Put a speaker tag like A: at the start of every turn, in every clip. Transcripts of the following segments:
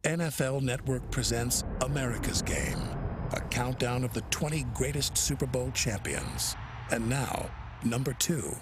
A: NFL Network presents America's Game, a countdown of the 20 greatest Super Bowl champions. And now, number 2.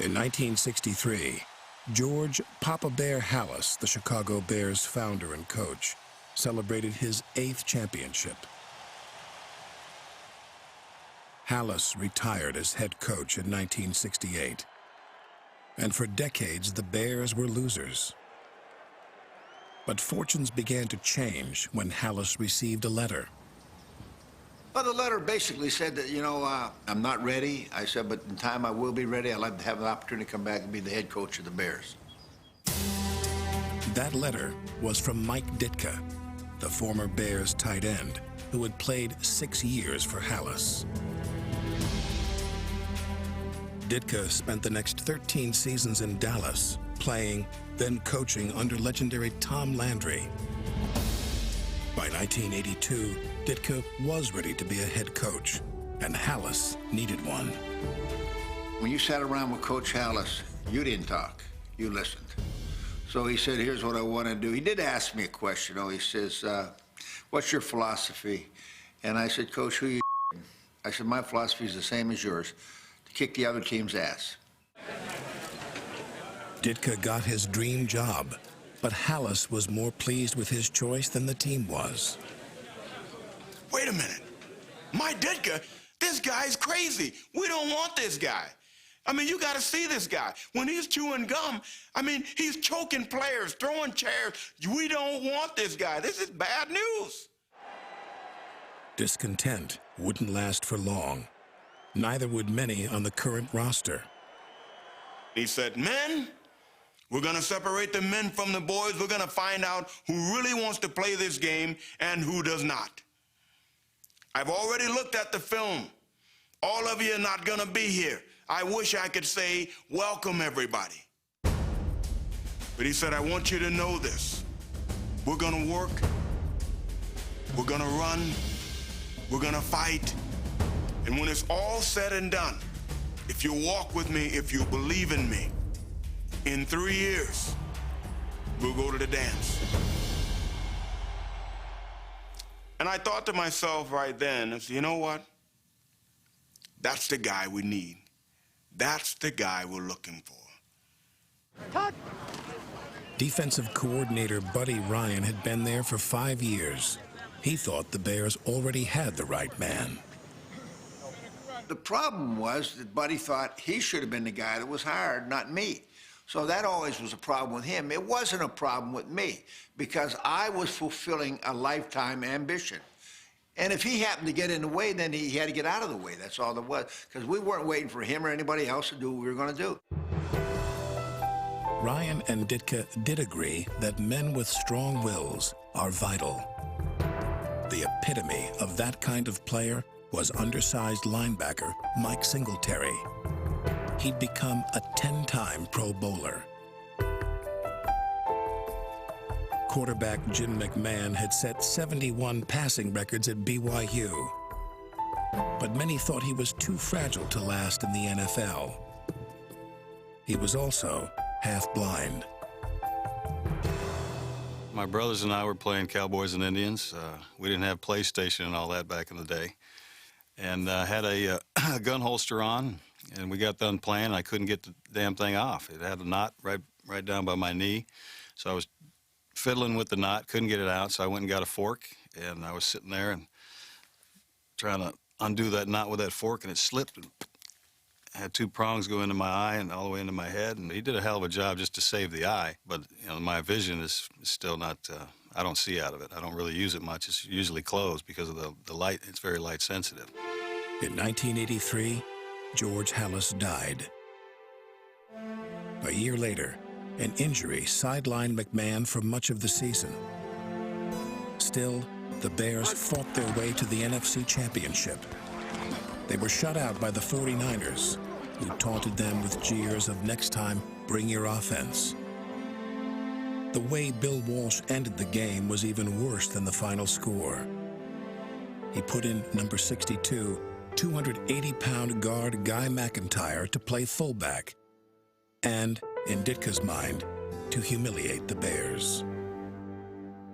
A: In 1963, George Papa Bear Halas, the Chicago Bears founder and coach, celebrated his 8th championship. Halas retired as head coach in 1968, and for decades the Bears were losers. But fortunes began to change when Halas received a letter.
B: Well, the letter basically said that, I'm not ready. I said, but in time I will be ready. I'd like to have an opportunity to come back and be the head coach of the Bears.
A: That letter was from Mike Ditka, the former Bears tight end, who had played 6 years for Halas. Ditka spent the next 13 seasons in Dallas, playing, then coaching under legendary Tom Landry. By 1982, Ditka was ready to be a head coach, and Halas needed one.
B: When you sat around with Coach Halas, you didn't talk, you listened. So he said, here's what I want to do. He did ask me a question, though. He says, what's your philosophy? And I said, Coach, who you I said, my philosophy is the same as yours, to kick the other team's ass.
A: Ditka got his dream job, but Halas was more pleased with his choice than the team was.
C: Wait a minute. My Ditka, this guy's crazy. We don't want this guy. I mean, you got to see this guy. When he's chewing gum, he's choking players, throwing chairs. We don't want this guy. This is bad news.
A: Discontent wouldn't last for long. Neither would many on the current roster.
C: He said, men, we're going to separate the men from the boys. We're going to find out who really wants to play this game and who does not. I've already looked at the film. All of you are not going to be here. I wish I could say, welcome, everybody. But he said, I want you to know this. We're going to work. We're going to run. We're going to fight. And when it's all said and done, if you walk with me, if you believe in me, in 3 years, we'll go to the dance. And I thought to myself right then, I said, you know what? That's the guy we need. That's the guy we're looking for.
D: Cut.
A: Defensive coordinator Buddy Ryan had been there for 5 years. He thought the Bears already had the right man.
B: The problem was that Buddy thought he should have been the guy that was hired, not me. So that always was a problem with him. It wasn't a problem with me because I was fulfilling a lifetime ambition. And if he happened to get in the way, then he had to get out of the way. That's all there was, because we weren't waiting for him or anybody else to do what we were going to do.
A: Ryan and Ditka did agree that men with strong wills are vital. The epitome of that kind of player was undersized linebacker Mike Singletary. He'd become a 10-time Pro Bowler. Quarterback Jim McMahon had set 71 passing records at BYU. But many thought he was too fragile to last in the NFL. He was also half blind.
D: My brothers and I were playing Cowboys and Indians. We didn't have PlayStation and all that back in the day. And had a gun holster on, and we got done playing, and I couldn't get the damn thing off. It had a knot right down by my knee. So I was fiddling with the knot, couldn't get it out, so I went and got a fork, and I was sitting there and trying to undo that knot with that fork, and it slipped. And I had two prongs go into my eye and all the way into my head, and he did a hell of a job just to save the eye. But you know, my vision is still not. I don't see out of it. I don't really use it much. It's usually closed because of the light. It's very light sensitive.
A: In 1983, George Halas died. A year later, an injury sidelined McMahon for much of the season. Still, the Bears fought their way to the NFC Championship. They were shut out by the 49ers, who taunted them with jeers of "next time, bring your offense." The way Bill Walsh ended the game was even worse than the final score. He put in number 62, 280-pound guard Guy McIntyre to play fullback, and, in Ditka's mind, to humiliate the Bears.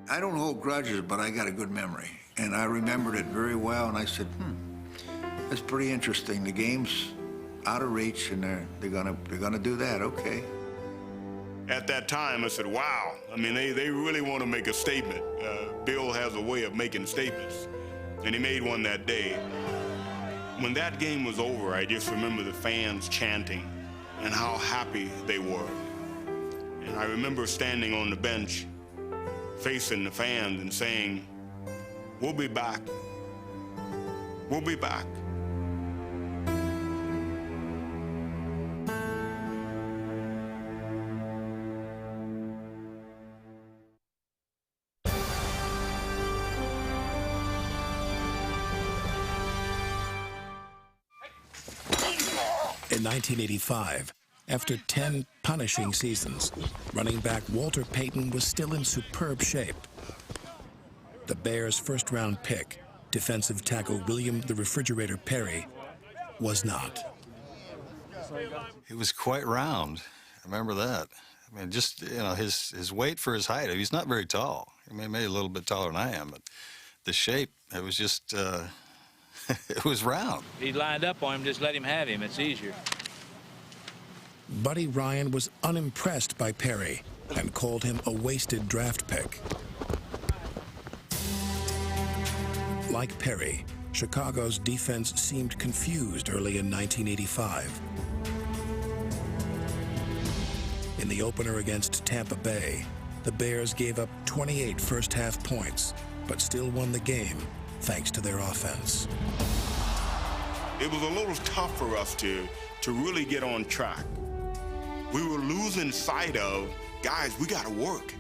B: I don't hold grudges, but I got a good memory. And I remembered it very well, and I said, that's pretty interesting. The game's out of reach, and they're gonna do that, okay.
C: At that time, I said, wow. I mean, they really want to make a statement. Bill has a way of making statements, and he made one that day. When that game was over, I just remember the fans chanting and how happy they were. And I remember standing on the bench facing the fans and saying, we'll be back. We'll be back.
A: In 1985, after 10 punishing seasons, running back Walter Payton was still in superb shape. The Bears' first-round pick, defensive tackle William the Refrigerator Perry, was not.
D: He was quite round. I remember that. I mean, just, you know, his weight for his height, he's not very tall. I mean, maybe a little bit taller than I am, but the shape, it was just, it was round.
E: He lined up on him, just let him have him. It's easier.
A: Buddy Ryan was unimpressed by Perry and called him a wasted draft pick. Like Perry, Chicago's defense seemed confused early in 1985. In the opener against Tampa Bay, the Bears gave up 28 first-half points, but still won the game thanks to their offense.
C: It was a little tough for us to really get on track. We were losing sight of, guys, we gotta work.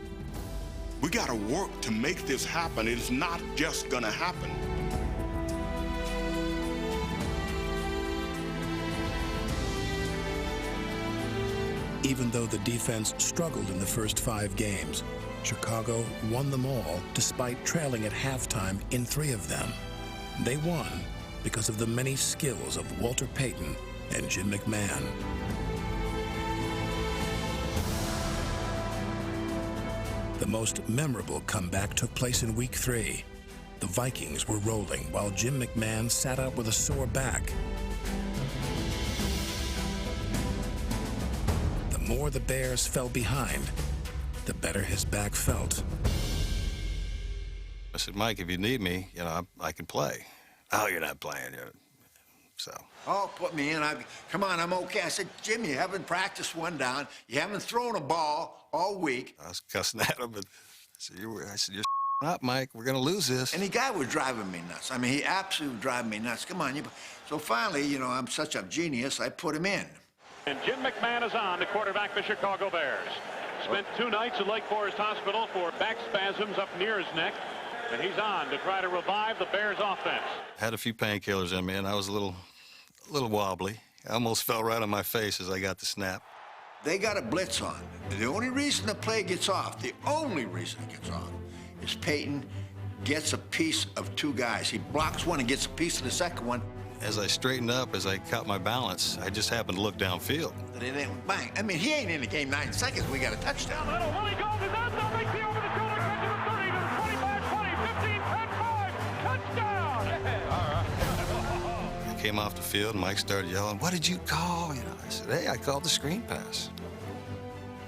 C: We gotta work to make this happen. It's not just gonna happen.
A: Even though the defense struggled in the first 5 games, Chicago won them all despite trailing at halftime in 3 of them. They won because of the many skills of Walter Payton and Jim McMahon. The most memorable comeback took place in Week 3. The Vikings were rolling while Jim McMahon sat out with a sore back. The more the Bears fell behind, the better his back felt.
D: I said, Mike, if you need me, you know, I can play. Oh, you're not playing yet. So.
B: Oh, put me in. Come on, I'm okay. I said, Jim, you haven't practiced one down. You haven't thrown a ball all week.
D: I was cussing at him, but I said, you're up, Mike. We're going to lose this.
B: And the guy was driving me nuts. I mean, he absolutely driving me nuts. Come on. So finally, you know, I'm such a genius, I put him in.
F: And Jim McMahon is on, the quarterback for the Chicago Bears. Spent 2 nights at Lake Forest Hospital for back spasms up near his neck. And he's on to try to revive the Bears' offense.
D: Had a few painkillers in me, and I was a little wobbly. I almost fell right on my face as I got the snap.
B: They got a blitz on. The only reason the play gets off, the only reason it gets off, is Payton gets a piece of 2 guys. He blocks one and gets a piece of the second one.
D: As I straightened up, as I caught my balance, I just happened to look downfield.
B: And it ain't bang. I mean, he ain't in the game 9 seconds. We got a touchdown.
F: Will he goes, is out there, makes the over the shoulder.
D: came off the field, and Mike started yelling, "What did you call?" You know, I said, "Hey, I called the screen pass."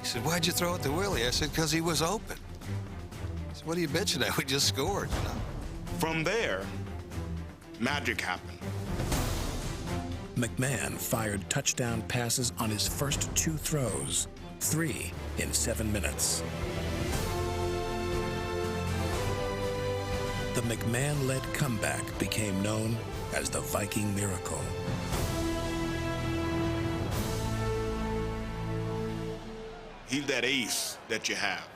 D: He said, "Why'd you throw it to Willie?" I said, "Because he was open." He said, "What are you bitching at? We just scored, you know."
C: From there, magic happened.
A: McMahon fired touchdown passes on his first 2 throws, 3 in 7 minutes. The McMahon-led comeback became known as the Viking Miracle.
C: He's that ace that you have.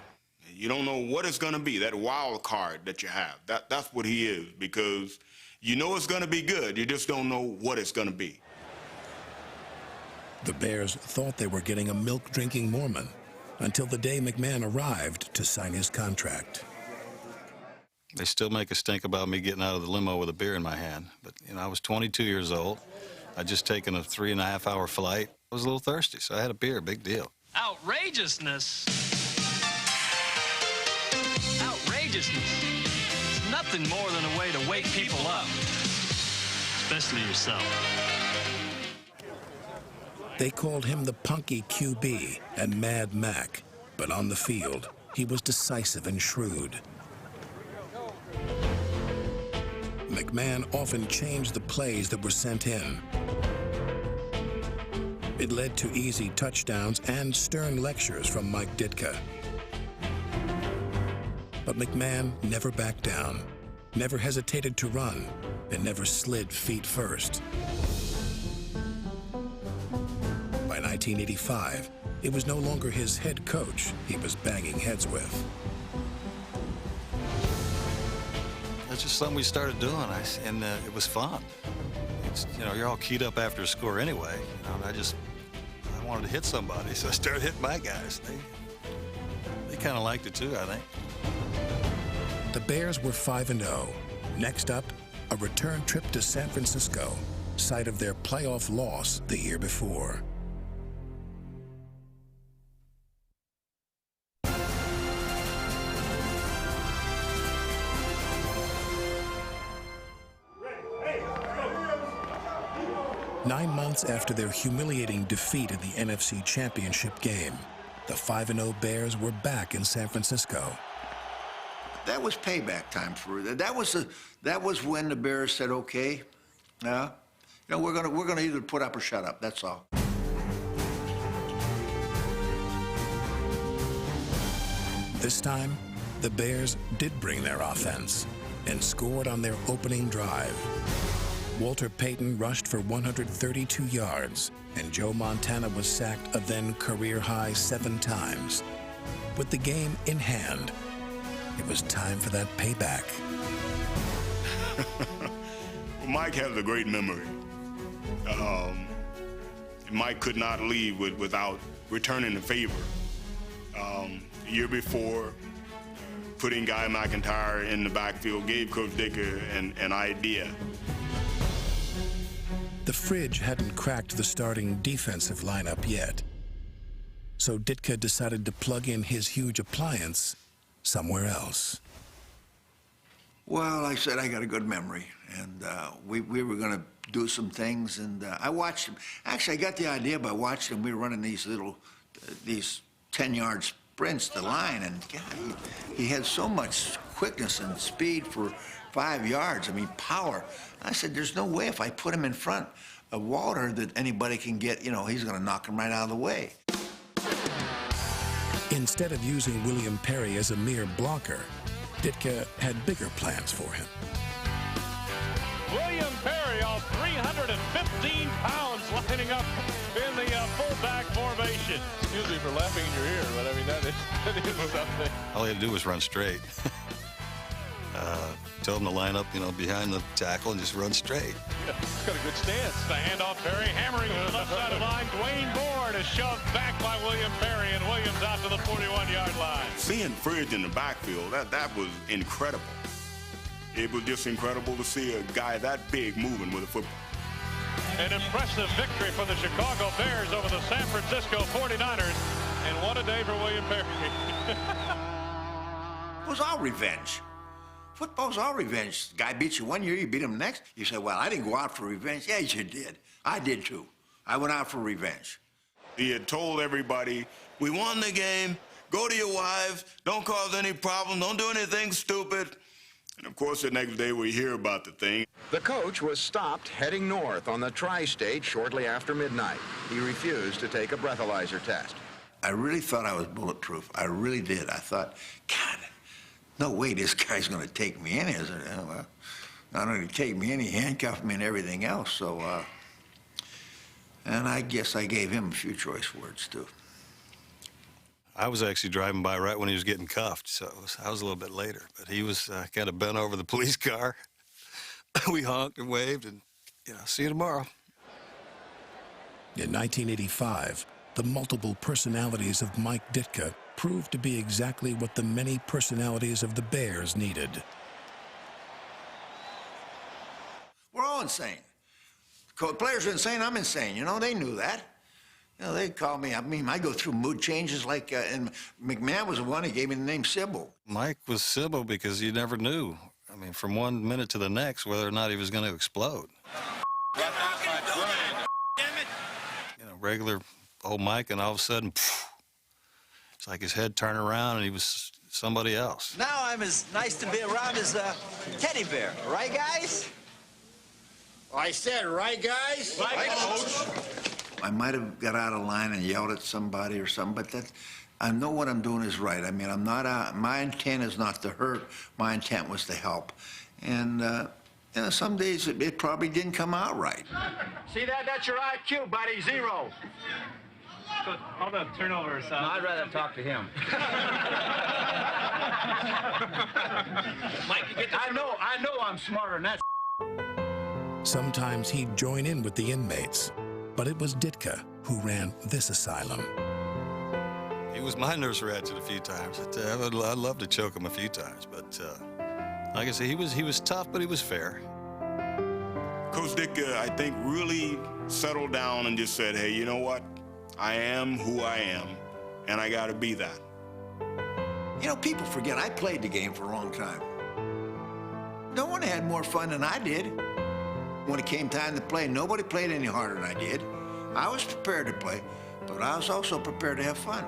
C: You don't know what it's going to be, that wild card that you have. That's what he is, because you know it's going to be good. You just don't know what it's going to be.
A: The Bears thought they were getting a milk-drinking Mormon until the day McMahon arrived to sign his contract.
D: They still make a stink about me getting out of the limo with a beer in my hand. But, you know, I was 22 years old. I'd just taken a 3.5-hour flight. I was a little thirsty, so I had a beer, big deal.
G: Outrageousness. Outrageousness. It's nothing more than a way to wake people up, especially yourself.
A: They called him the punky QB and Mad Mac, but on the field, he was decisive and shrewd. McMahon often changed the plays that were sent in. It led to easy touchdowns and stern lectures from Mike Ditka. But McMahon never backed down, never hesitated to run, and never slid feet first. By 1985, it was no longer his head coach he was banging heads with.
D: That's just something we started doing, and it was fun. You know, you're all keyed up after a score anyway. You know, and I wanted to hit somebody, so I started hitting my guys. They kind of liked it too, I think.
A: The Bears were 5-0. Next up, a return trip to San Francisco, site of their playoff loss the year before. Nine months after their humiliating defeat in the NFC Championship game, the 5-0 Bears were back in San Francisco.
B: That was payback time for that. That was when the Bears said, "Okay, you know, we're gonna either put up or shut up. That's all."
A: This time, the Bears did bring their offense and scored on their opening drive. Walter Payton rushed for 132 yards, and Joe Montana was sacked a then career-high 7 times. With the game in hand, it was time for that payback.
C: Mike has a great memory. Mike could not leave without returning the favor. The year before, putting Guy McIntyre in the backfield gave Coach Ditka an idea.
A: The fridge hadn't cracked the starting defensive lineup yet, so Ditka decided to plug in his huge appliance somewhere else.
B: Well, I said I got a good memory, and we were going to do some things, and I watched him. Actually, I got the idea by watching him. We were running these 10-yard sprints to the line, and God, he had so much quickness and speed for 5 yards. I mean, power. I said, there's no way if I put him in front of Walter that anybody can get, you know, he's going to knock him right out of the way.
A: Instead of using William Perry as a mere blocker, Ditka had bigger plans for him.
F: William Perry, all 315 pounds, lining up in the fullback formation. Excuse me for laughing in your ear, but I mean, that is something.
D: All he had to do was run straight. Tell him to line up, you know, behind the tackle and just run straight.
F: Yeah, he's got a good stance. The handoff, Perry hammering to the left side of the line. Dwayne Board is shoved back by William Perry, and Williams out to the 41-yard line.
C: Seeing Fridge in the backfield, that was incredible. It was just incredible to see a guy that big moving with a football.
F: An impressive victory for the Chicago Bears over the San Francisco 49ers. And what a day for William Perry.
B: It was all revenge. Football's all revenge. The guy beats you one year, you beat him next. You say, well, I didn't go out for revenge. Yeah, you did. I did too. I went out for revenge.
C: He had told everybody, we won the game, go to your wives, don't cause any problems, don't do anything stupid. And of course, the next day we hear about the thing.
H: The coach was stopped heading north on the tri-state shortly after midnight. He refused to take a breathalyzer test.
B: I really thought I was bulletproof. I really did. I thought, God, no way this guy's going to take me in, is it? Well, not only take me in, he handcuffed me and everything else. So, and I guess I gave him a few choice words, too.
D: I was actually driving by right when he was getting cuffed, so I was a little bit later. But he was kind of bent over the police car. We honked and waved, and, see you tomorrow.
A: In 1985, the multiple personalities of Mike Ditka proved to be exactly what the many personalities of the Bears needed.
B: We're all insane. The players are insane, I'm insane. They knew that. They call me, I go through mood changes like, and McMahon was the one who gave me the name Sybil.
D: Mike was Sybil because you never knew, from one minute to the next, whether or not he was going to explode. Regular old Mike, and all of a sudden, it's like his head turned around and he was somebody else.
I: Now I'm as nice to be around as a teddy bear, right, guys?
B: I said, right, guys?
I: Right, Coach.
B: I might have got out of line and yelled at somebody or something, but I know what I'm doing is right. I'm not my intent is not to hurt. My intent was to help. And, some days it probably didn't come out right.
F: See that? That's your IQ, buddy. 0.
E: All the turnovers.
I: No, I'd rather talk to him.
E: Mike, you get
I: I know I'm smarter than that.
A: Sometimes he'd join in with the inmates, but it was Ditka who ran this asylum.
D: He was my nurse ratchet a few times. I'd love to choke him a few times, but like I said, he was tough, but he was fair.
C: Coach Ditka, I think, really settled down and just said, hey, you know what? I am who I am, and I got to be that.
B: People forget I played the game for a long time. No one had more fun than I did. When it came time to play, nobody played any harder than I did. I was prepared to play, but I was also prepared to have fun.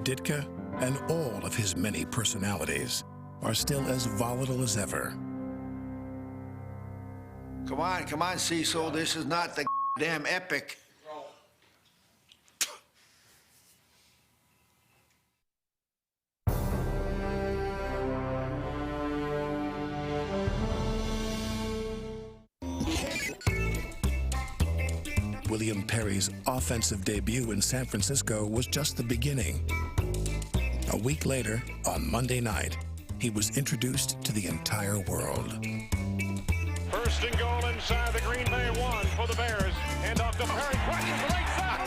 A: Ditka and all of his many personalities are still as volatile as ever.
B: Come on, Cecil. This is not the damn epic.
A: William Perry's offensive debut in San Francisco was just the beginning. A week later, on Monday night, he was introduced to the entire world.
F: First and goal inside the Green Bay 1 for the Bears. Hand off to Perry. Crushes the right side.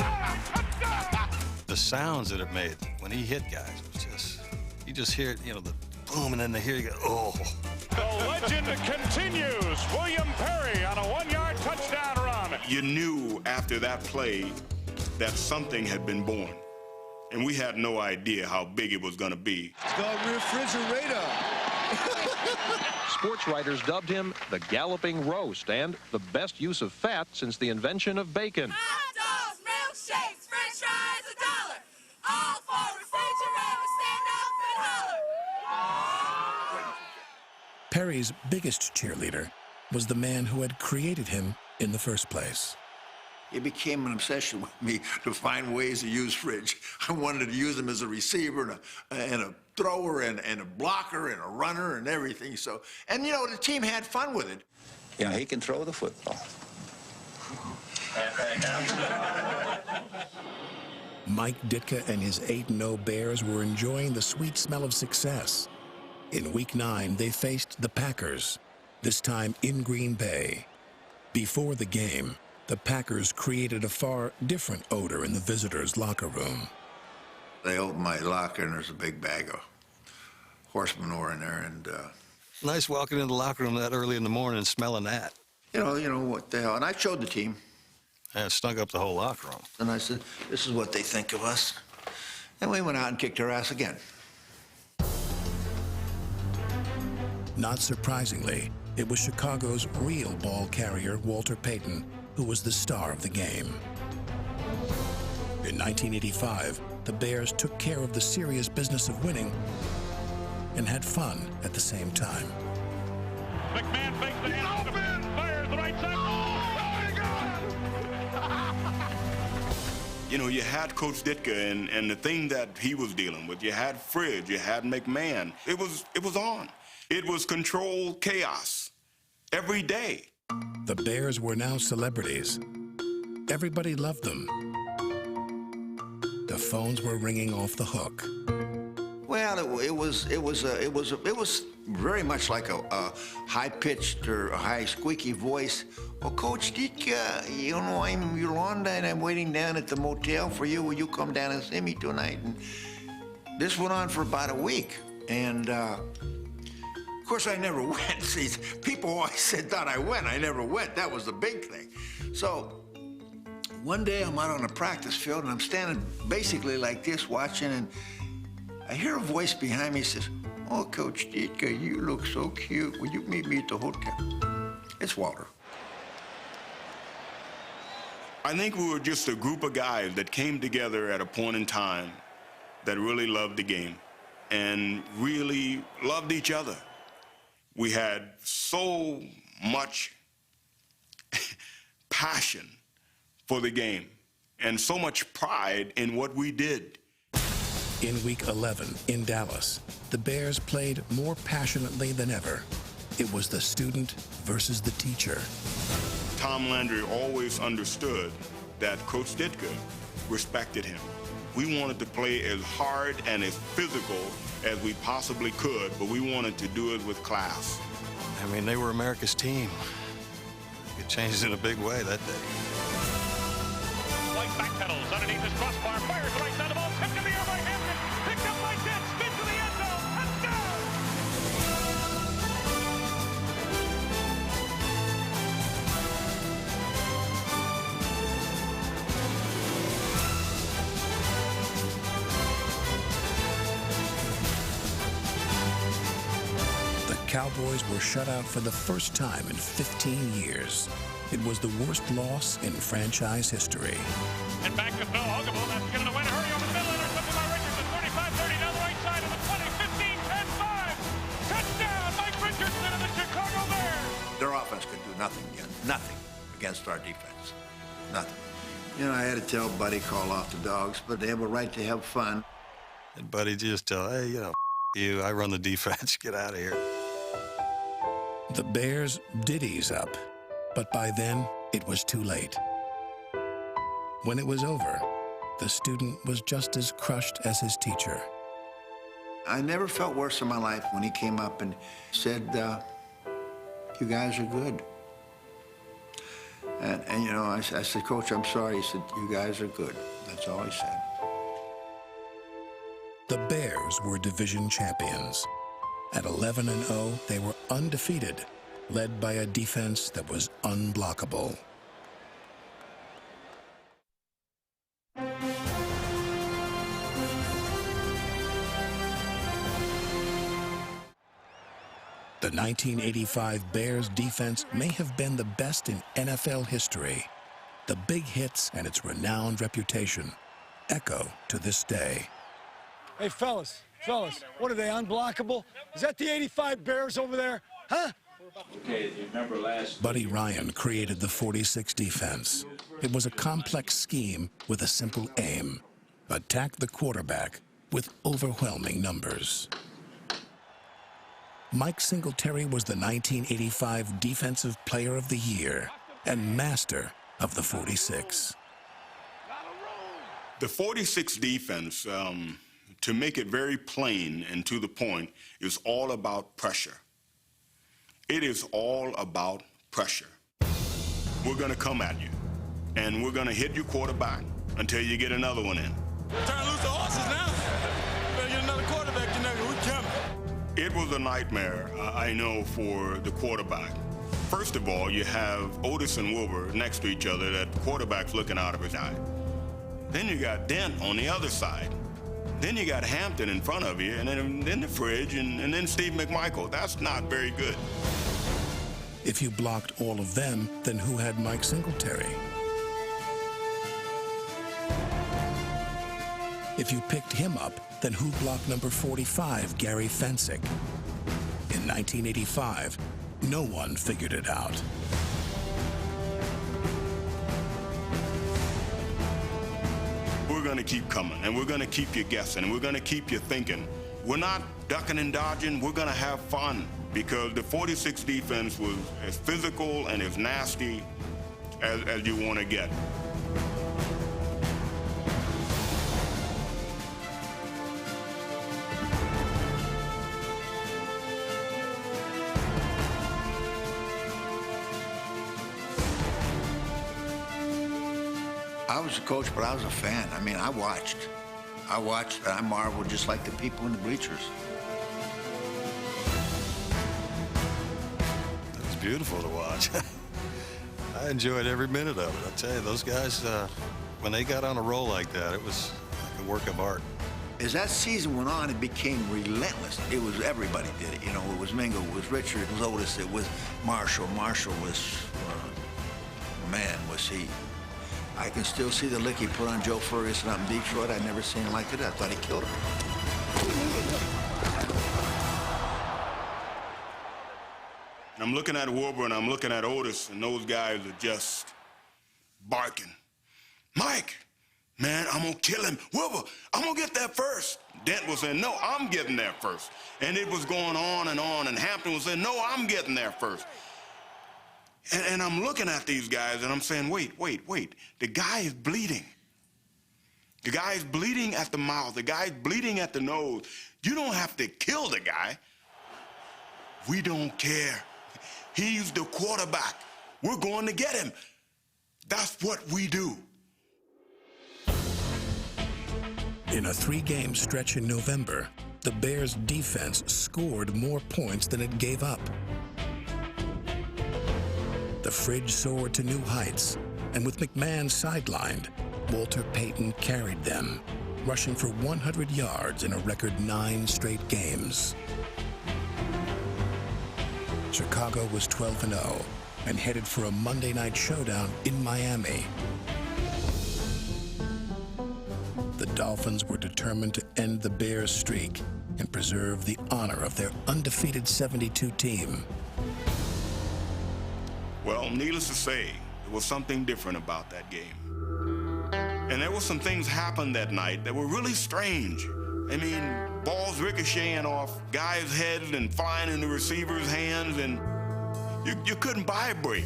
F: Touchdown!
D: The sounds that it made when he hit guys was just, you just hear it, the boom, and then they hear you go, oh.
F: The legend continues. William Perry on a 1-yard touchdown run.
C: You knew after that play that something had been born. And we had no idea how big it was going to be.
J: The refrigerator.
K: Sports writers dubbed him the galloping roast and the best use of fat since the invention of bacon.
L: Hot dogs, milkshakes, french fries, $1. All for refrigerator, stand up and holler.
A: Perry's biggest cheerleader was the man who had created him in the first place.
B: It became an obsession with me to find ways to use Fridge. I wanted to use him as a receiver and a thrower and a blocker and a runner and everything. So, and the team had fun with it.
J: He can throw the football.
A: Mike Ditka and his 8-0 Bears were enjoying the sweet smell of success. In Week 9, they faced the Packers, this time in Green Bay. Before the game, the Packers created a far different odor in the visitors' locker room.
B: They opened my locker, and there's a big bag of horse manure in there, and...
D: Nice walking in the locker room that early in the morning and smelling that.
B: You know, what the hell, and I showed the team.
D: Yeah, it stunk up the whole locker room.
B: And I said, this is what they think of us. And we went out and kicked their ass again.
A: Not surprisingly, it was Chicago's real ball carrier, Walter Payton, who was the star of the game. In 1985, the Bears took care of the serious business of winning and had fun at the same time.
F: McMahon fakes the hand, fires the right side.
C: You know, you had Coach Ditka and the thing that he was dealing with. You had Fridge, you had McMahon. It was on. It was controlled chaos every day.
A: The Bears were now celebrities. Everybody loved them. The phones were ringing off the hook.
B: Well, it was very much like a high-pitched or a high squeaky voice. Well, Coach Ditka, you know, I'm Yolanda and I'm waiting down at the motel for you. Will you come down and see me tonight? And this went on for about a week. And of course, I never went. See, people always thought I went. I never went. That was the big thing. So one day I'm out on a practice field and I'm standing basically like this watching, and I hear a voice behind me says, "Oh, Coach Ditka, you look so cute. Will you meet me at the hotel?" It's Walter.
C: I think we were just a group of guys that came together at a point in time that really loved the game and really loved each other. We had so much passion for the game and so much pride in what we did.
A: In Week 11 in Dallas, the Bears played more passionately than ever. It was the student versus the teacher.
C: Tom Landry always understood that Coach Ditka respected him. We wanted to play as hard and as physical as we possibly could, but we wanted to do it with class.
D: I mean, they were America's team. It changed in a big way that day.
F: White backpedals underneath his crossbar, fires the right side of the ball, tipped in the air by Hampton, picked up by Dick, spin to the end zone, touchdown!
A: The Cowboys were shut out for the first time in 15 years. It was the worst loss in franchise history.
F: And back to Phil Hugable, that's given away to hurry over the middle, intercepted by Richardson, 35-30 down the right side of the 20, 15, 10-5. Touchdown, Mike Richardson of the Chicago Bears.
B: Their offense could do nothing against our defense. Nothing. You know, I had to tell Buddy call off the dogs, but they have a right to have fun.
D: And Buddy just tell, hey, you know, you, I run the defense, get out of here.
A: The Bears did ease up, but by then it was too late. When it was over, the student was just as crushed as his teacher.
B: I never felt worse in my life when he came up and said, "You guys are good." And you know, I said, "Coach, I'm sorry." He said, "You guys are good." That's all he said.
A: The Bears were division champions. At 11-0, they were undefeated, led by a defense that was unblockable. The 1985 Bears defense may have been the best in NFL history. The big hits and its renowned reputation echo to this day.
J: Hey, fellas, what are they, unblockable? Is that the 85 Bears over there? Huh?
M: Okay, you remember last...
A: Buddy Ryan created the 46 defense. It was a complex scheme with a simple aim: attack the quarterback with overwhelming numbers. Mike Singletary was the 1985 Defensive Player of the Year and master of the 46.
C: The 46 defense, to make it very plain and to the point, is all about pressure. It is all about pressure. We're going to come at you, and we're going to hit your quarterback until you get another one in.
N: Turn loose the horses now. Better get another quarterback, you know, we coming.
C: It was a nightmare, I know, for the quarterback. First of all, you have Otis and Wilbur next to each other, that quarterback's looking out of his eye. Then you got Dent on the other side. Then you got Hampton in front of you, and then the fridge, and then Steve McMichael. That's not very good.
A: If you blocked all of them, then who had Mike Singletary? If you picked him up, then who blocked number 45, Gary Fensick? In 1985, no one figured it out.
C: We're going to keep coming, and we're going to keep you guessing, and we're going to keep you thinking. We're not ducking and dodging. We're going to have fun, because the 46 defense was as physical and as nasty as you want to get.
B: I was a coach, but I was a fan. I mean, I watched, and I marveled just like the people in the bleachers.
D: It was beautiful to watch. I enjoyed every minute of it. I tell you, those guys, when they got on a roll like that, it was like a work of art.
B: As that season went on, it became relentless. It was, everybody did it. You know, it was Mingo, it was Richard, it was Otis, it was Marshall. Marshall was, man, was he. I can still see the lick he put on Joe Ferguson out in Detroit. I'd never seen him like it. I thought he killed him.
C: I'm looking at Wilbur and I'm looking at Otis, and those guys are just barking. Mike, man, I'm gonna kill him. Wilbur, I'm gonna get there first. Dent was saying, no, I'm getting there first. And it was going on, and Hampton was saying, no, I'm getting there first. And I'm looking at these guys, and I'm saying, wait. The guy is bleeding. The guy is bleeding at the mouth. The guy is bleeding at the nose. You don't have to kill the guy. We don't care. He's the quarterback. We're going to get him. That's what we do.
A: In a 3-game stretch in November, the Bears' defense scored more points than it gave up. The fridge soared to new heights, and with McMahon sidelined, Walter Payton carried them, rushing for 100 yards in a record 9 straight games. Chicago was 12-0 and headed for a Monday night showdown in Miami. The Dolphins were determined to end the Bears' streak and preserve the honor of their undefeated 72 team.
C: Well, needless to say, there was something different about that game. And there were some things happened that night that were really strange. I mean, balls ricocheting off guys' heads and flying in the receiver's hands, and you couldn't buy a break.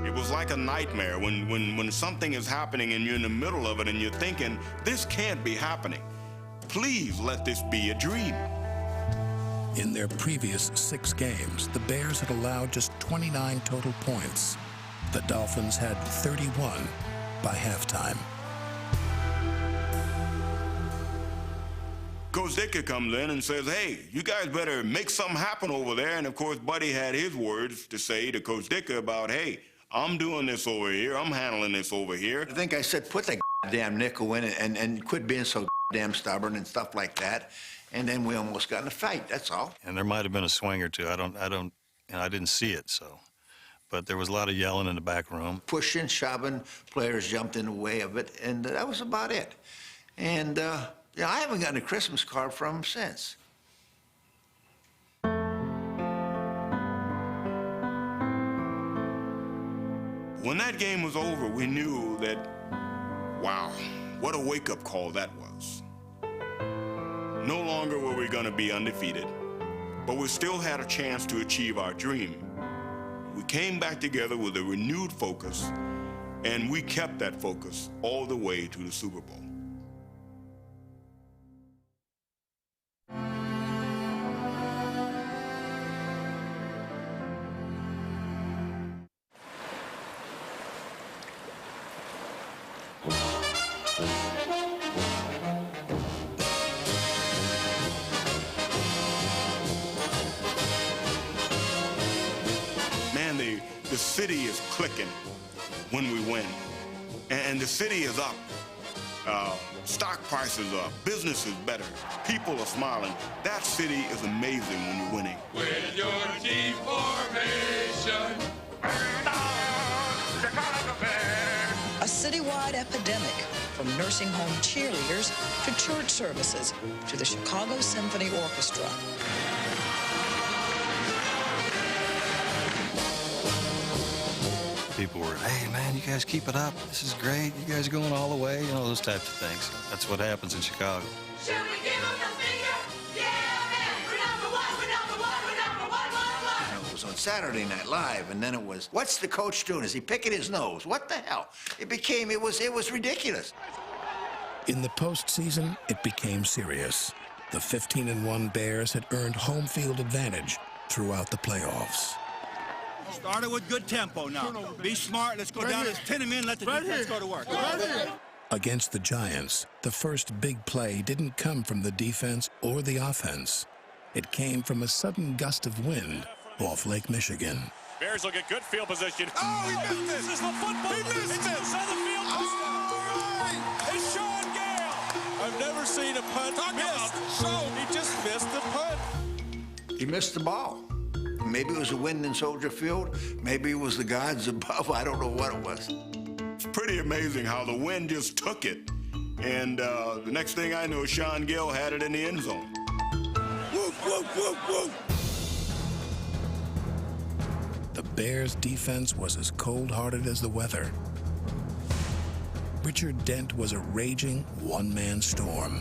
C: It was like a nightmare when something is happening and you're in the middle of it and you're thinking, this can't be happening. Please let this be a dream.
A: In their previous 6 games, the Bears had allowed just 29 total points. The Dolphins had 31 by halftime.
C: Coach Ditka comes in and says, hey, you guys better make something happen over there. And, of course, Buddy had his words to say to Coach Ditka about, hey, I'm doing this over here. I'm handling this over here.
B: I think I said, put that damn nickel in it and quit being so damn stubborn and stuff like that. And then we almost got in a fight, that's all.
D: And there might have been a swing or two. I didn't see it, so. But there was a lot of yelling in the back room.
B: Pushing, shoving, players jumped in the way of it, and that was about it. And, yeah, I haven't gotten a Christmas card from him since.
C: When that game was over, we knew that, wow, what a wake-up call that was. No longer were we going to be undefeated, but we still had a chance to achieve our dream. We came back together with a renewed focus, and we kept that focus all the way to the Super Bowl. The city is clicking when we win, and the city is up. Stock prices are up, business is better, people are smiling. That city is amazing when you're winning.
L: With your team formation, Chicago Bears.
O: A citywide epidemic, from nursing home cheerleaders to church services to the Chicago Symphony Orchestra.
D: People were, hey, man, you guys keep it up. This is great. You guys are going all the way. You know, those types of things. That's what happens in Chicago.
L: Should we give them the finger? Yeah, man. We're number one. We're number one. We're number one.
B: It was on Saturday Night Live, and then it was, what's the coach doing? Is he picking his nose? What the hell? It was ridiculous.
A: In the postseason, it became serious. The 15-1 Bears had earned home field advantage throughout the playoffs.
N: Started with good tempo now. Be smart. Let's go down. Let's pin him in. Let the defense go to work.
A: Against the Giants, the first big play didn't come from the defense or the offense. It came from a sudden gust of wind off Lake Michigan.
P: Bears will get good field position.
N: Oh, he missed this.
P: This is the football.
N: He missed
P: it's
N: it.
P: inside the field.
N: Oh,
P: it's Sean Gale.
N: I've never seen a punt missed. So he just missed the punt.
B: He missed the ball. Maybe it was the wind in Soldier Field. Maybe it was the gods above. I don't know what it was.
C: It's pretty amazing how the wind just took it. And the next thing I know, Sean Gill had it in the end zone.
N: Whoop, whoop, whoop, whoop.
A: The Bears' defense was as cold-hearted as the weather. Richard Dent was a raging one-man storm.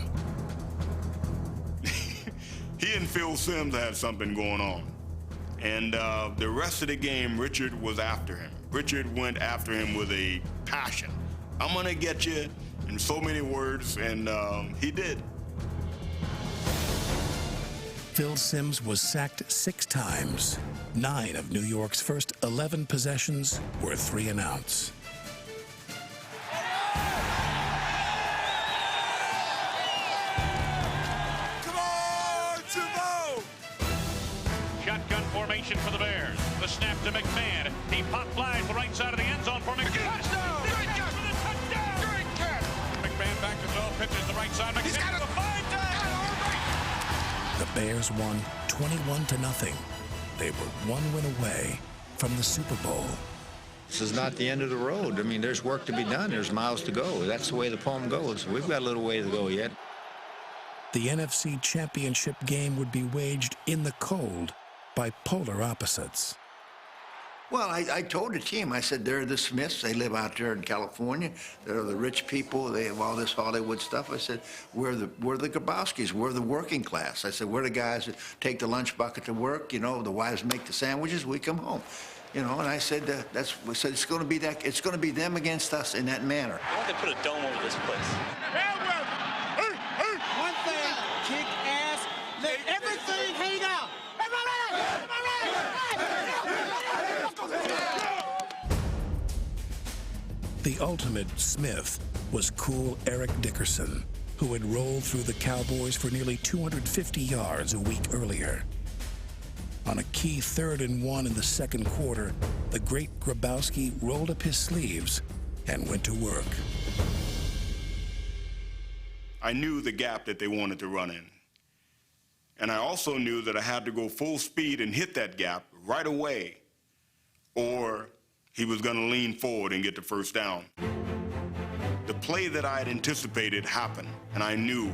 C: He and Phil Simms had something going on. And the rest of the game, Richard was after him. Richard went after him with a passion. I'm gonna get you, in so many words, and he did.
A: Phil Simms was sacked 6 times. 9 of New York's first 11 possessions were 3-and-outs.
F: Shotgun formation for the Bears. The snap to McMahon. He popped fly to the right side of the end zone for McMahon. Touchdown! Great catch for the touchdown! Great catch! McMahon back to throw. Pitches to the right side. McMahon. He's got a fine time!
A: The Bears won 21-0. They were 1 win away from the Super Bowl.
Q: This is not the end of the road. I mean, there's work to be done. There's miles to go. That's the way the poem goes. We've got a little way to go yet.
A: The NFC Championship game would be waged in the cold by polar opposites.
B: Well, I told the team, I said, they're the Smiths. They live out there in California. They're the rich people. They have all this Hollywood stuff. I said, we're the Grabowskis. We're the working class. I said, we're the guys that take the lunch bucket to work. You know, the wives make the sandwiches. We come home. You know, and I said, we said it's going to be that. It's going to be them against us in that manner.
R: Why don't they put a dome over this place?
N: One thing, kick ass, let everything hang out.
A: The ultimate Smith was cool Eric Dickerson, who had rolled through the Cowboys for nearly 250 yards a week earlier. On a key 3rd and 1 in the second quarter, the great Grabowski rolled up his sleeves and went to work.
C: I knew the gap that they wanted to run in. And I also knew that I had to go full speed and hit that gap right away, or he was going to lean forward and get the first down. The play that I had anticipated happened, and I knew,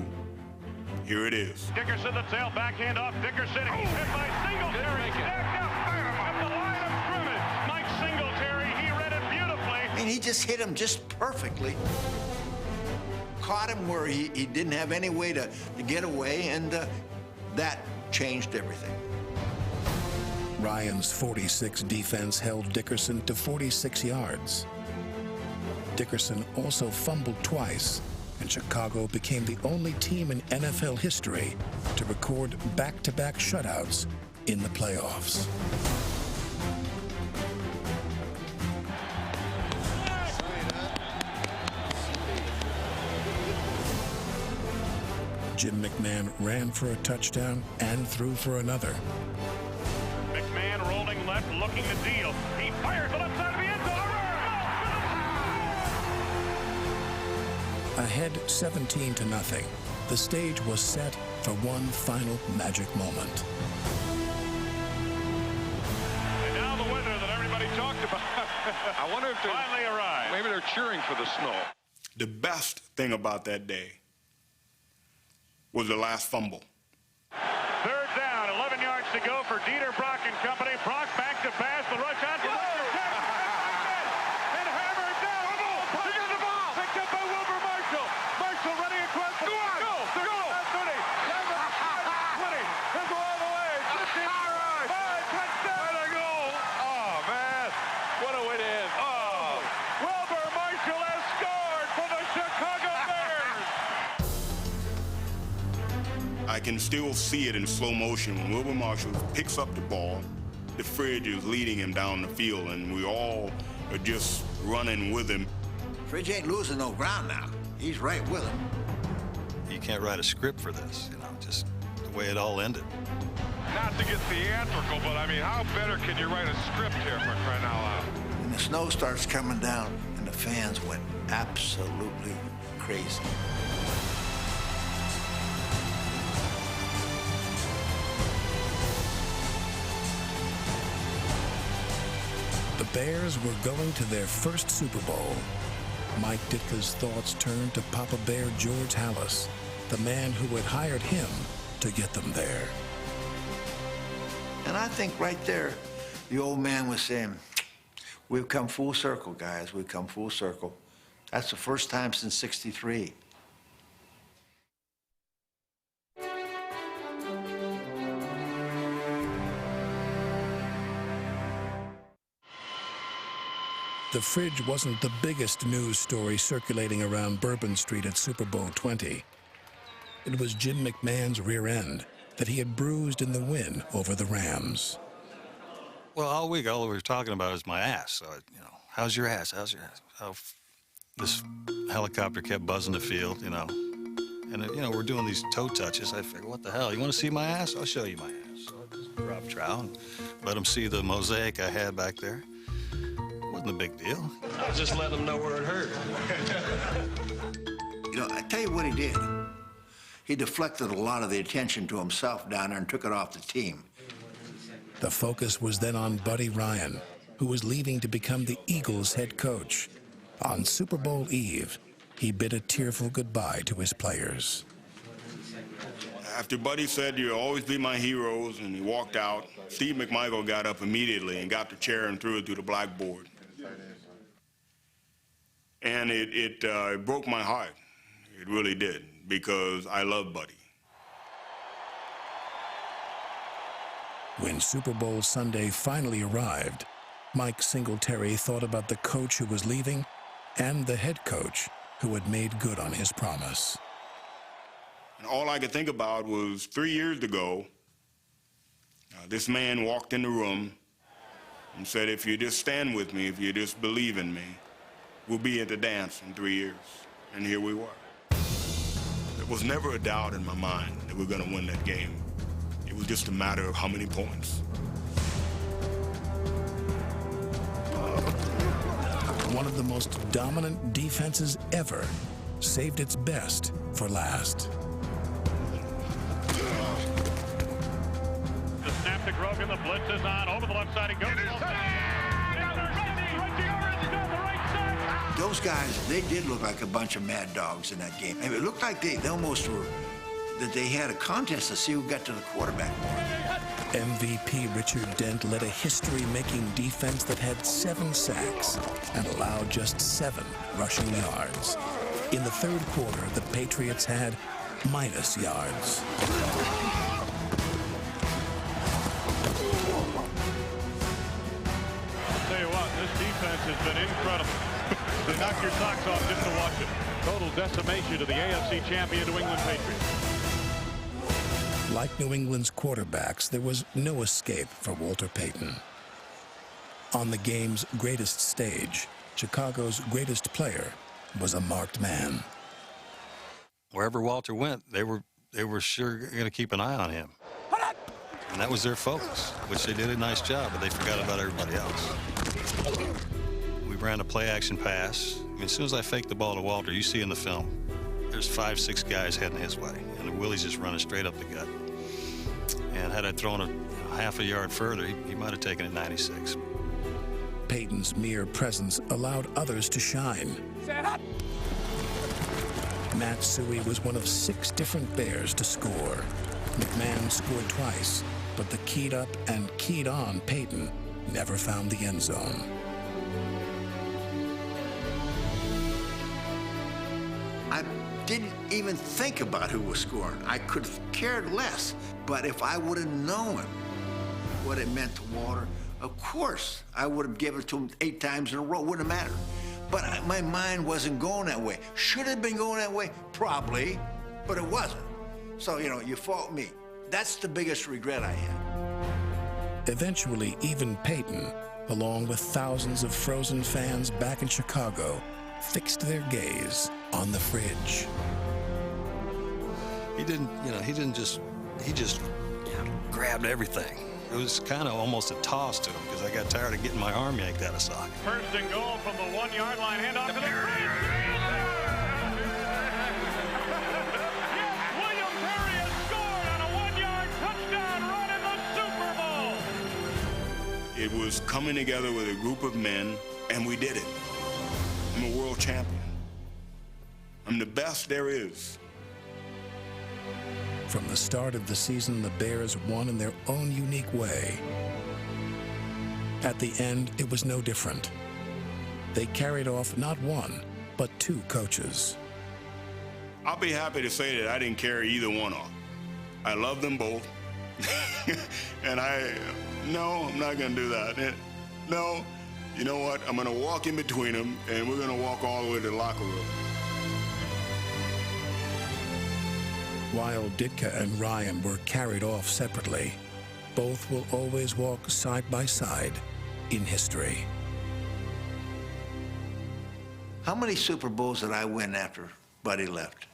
C: here it is.
F: Dickerson, the tail backhand off Dickerson. He's hit by Singletary. At the line of scrimmage. Mike Singletary, he read it beautifully.
B: I mean, he just hit him just perfectly. Caught him where he didn't have any way to get away, and that changed everything.
A: Ryan's 46 defense held Dickerson to 46 yards. Dickerson also fumbled twice, and Chicago became the only team in NFL history to record back-to-back shutouts in the playoffs. Jim McMahon ran for a touchdown and threw for another.
F: McMahon rolling left, looking to deal. He fires the left side of the end zone.
A: A Ahead 17-0, the stage was set for one final magic moment.
F: And now the winner that everybody talked about.
K: I wonder if they
F: finally arrived.
K: Maybe they're cheering for the snow.
C: The best thing about that day was the last fumble.
F: Third down, 11 yards to go for Dieter Brock and company. Brock back to pass, the rush on for and hammered down. He got the ball. Picked up by Wilbur Marshall. Marshall running across the goal. 30, 20. He'll go all the way. 15, 5, touchdown. What a goal. Oh, man. What a way to end. Oh. Wilbur Marshall has scored for the Chicago Bears.
C: I can still see it in slow motion when Wilbur Marshall picks up the ball. The Fridge is leading him down the field, and we all are just running with him.
B: Fridge ain't losing no ground now. He's right with him.
D: You can't write a script for this, you know, just the way it all ended.
K: Not to get theatrical, but I mean, how better can you write a script here for crying out loud?
B: When the snow starts coming down and the fans went absolutely crazy.
A: The Bears were going to their first Super Bowl. Mike Ditka's thoughts turned to Papa Bear George Halas, the man who had hired him to get them there.
B: And I think right there, the old man was saying, we've come full circle, guys. We've come full circle. That's the first time since '63.
A: The Fridge wasn't the biggest news story circulating around Bourbon Street at Super Bowl 20. It was Jim McMahon's rear end that he had bruised in the win over the Rams.
D: Well, all week, all we were talking about is my ass. So, you know, how's your ass? How's your ass? How this helicopter kept buzzing the field, you know. And, you know, we're doing these toe touches. I figured, what the hell? You want to see my ass? I'll show you my ass. So I just dropped trow and let him see the mosaic I had back there. Wasn't a big deal.
G: I was just letting them know where it hurt.
B: You know, I tell you what he did. He deflected a lot of the attention to himself down there and took it off the team.
A: The focus was then on Buddy Ryan, who was leaving to become the Eagles' head coach. On Super Bowl Eve, he bid a tearful goodbye to his players.
C: After Buddy said, "You'll always be my heroes," and he walked out, Steve McMichael got up immediately and got the chair and threw it through the blackboard. And it broke my heart. It really did, because I love Buddy.
A: When Super Bowl Sunday finally arrived, Mike Singletary thought about the coach who was leaving and the head coach who had made good on his promise.
C: And all I could think about was 3 years ago, this man walked in the room and said, "If you just stand with me, if you just believe in me, we'll be at the dance in 3 years." And here we were. There was never a doubt in my mind that we were going to win that game. It was just a matter of how many points.
A: One of the most dominant defenses ever saved its best for last.
F: The snap to Grogan, the blitz is on, over the left side he goes.
B: Those guys, they did look like a bunch of mad dogs in that game. I mean, it looked like they almost were, that they had a contest to see who got to the quarterback more.
A: MVP Richard Dent led a history-making defense that had 7 sacks and allowed just 7 rushing yards. In the third quarter, the Patriots had minus yards.
F: I'll tell you what, this defense has been incredible. They knock your socks off just to watch it. Total decimation to the AFC champion New England Patriots.
A: Like New England's quarterbacks, there was no escape for Walter Payton. On the game's greatest stage, Chicago's greatest player was a marked man.
D: Wherever Walter went, they were sure going to keep an eye on him. And that was their focus, which they did a nice job, but they forgot about everybody else. We ran a play-action pass. I mean, as soon as I faked the ball to Walter, you see in the film, there's 5, 6 guys heading his way, and Willie's just running straight up the gut. And had I thrown it half a yard further, he might have taken it 96.
A: Peyton's mere presence allowed others to shine. Matsui was one of 6 different Bears to score. McMahon scored twice, but the keyed up and keyed on Peyton never found the end zone.
B: I didn't even think about who was scoring. I could have cared less. But if I would have known what it meant to Walter, of course, I would have given it to him 8 times in a row. Wouldn't have mattered. But my mind wasn't going that way. Should have been going that way? Probably, but it wasn't. So, you know, you fault me. That's the biggest regret I had.
A: Eventually, even Peyton, along with thousands of Frozen fans back in Chicago, fixed their gaze on the fridge.
D: He just grabbed everything. It was kind of almost a toss to him because I got tired of getting my arm yanked out of socket.
F: First and goal from the 1-yard line. Hand off to the Yes, William Perry has scored on a 1-yard touchdown run in the Super Bowl.
C: It was coming together with a group of men, and we did it. I'm a world champion. I'm the best there is.
A: From the start of the season, the Bears won in their own unique way. At the end, it was no different. They carried off not 1, but 2 coaches.
C: I'll be happy to say that I didn't carry either one off. I love them both. And no, I'm not gonna do that. No, you know what? I'm gonna walk in between them, and we're gonna walk all the way to the locker room.
A: While Ditka and Ryan were carried off separately, both will always walk side by side in history.
B: How many Super Bowls did I win after Buddy left?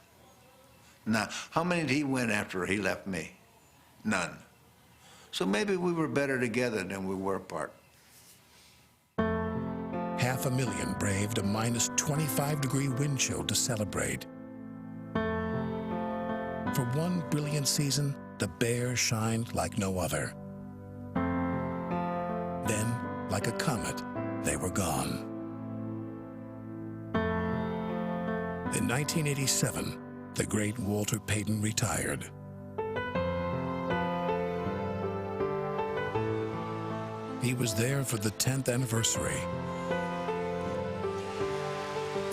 B: Now, how many did he win after he left me? None. So maybe we were better together than we were apart.
A: 500,000 braved a minus 25-degree wind chill to celebrate. For one brilliant season, the Bears shined like no other. Then, like a comet, they were gone. In 1987, the great Walter Payton retired. He was there for the 10th anniversary.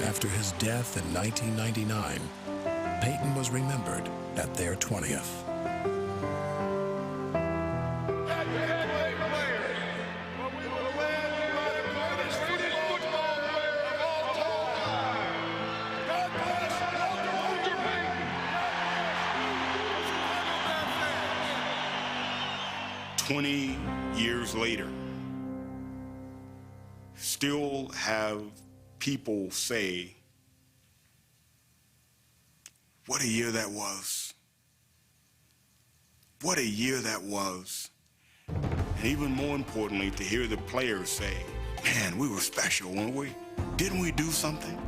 A: After his death in 1999, Payton was remembered at their 20th.
C: "20 years later, still have people say, what a year that was. What a year that was." And even more importantly, to hear the players say, man, we were special, weren't we? Didn't we do something?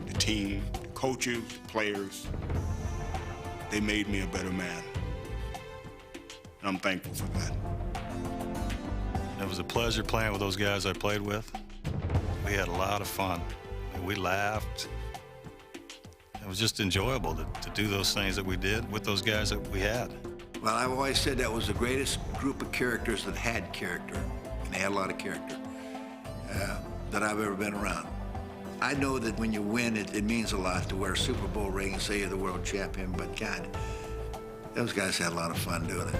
C: The team, the coaches, the players, they made me a better man. And I'm thankful for that.
D: It was a pleasure playing with those guys I played with. We had a lot of fun. We laughed. It was just enjoyable to do those things that we did with those guys that we had.
B: Well, I've always said that was the greatest group of characters that had character, and they had a lot of character, that I've ever been around. I know that when you win, it means a lot to wear a Super Bowl ring and say you're the world champion, but God, those guys had a lot of fun doing it.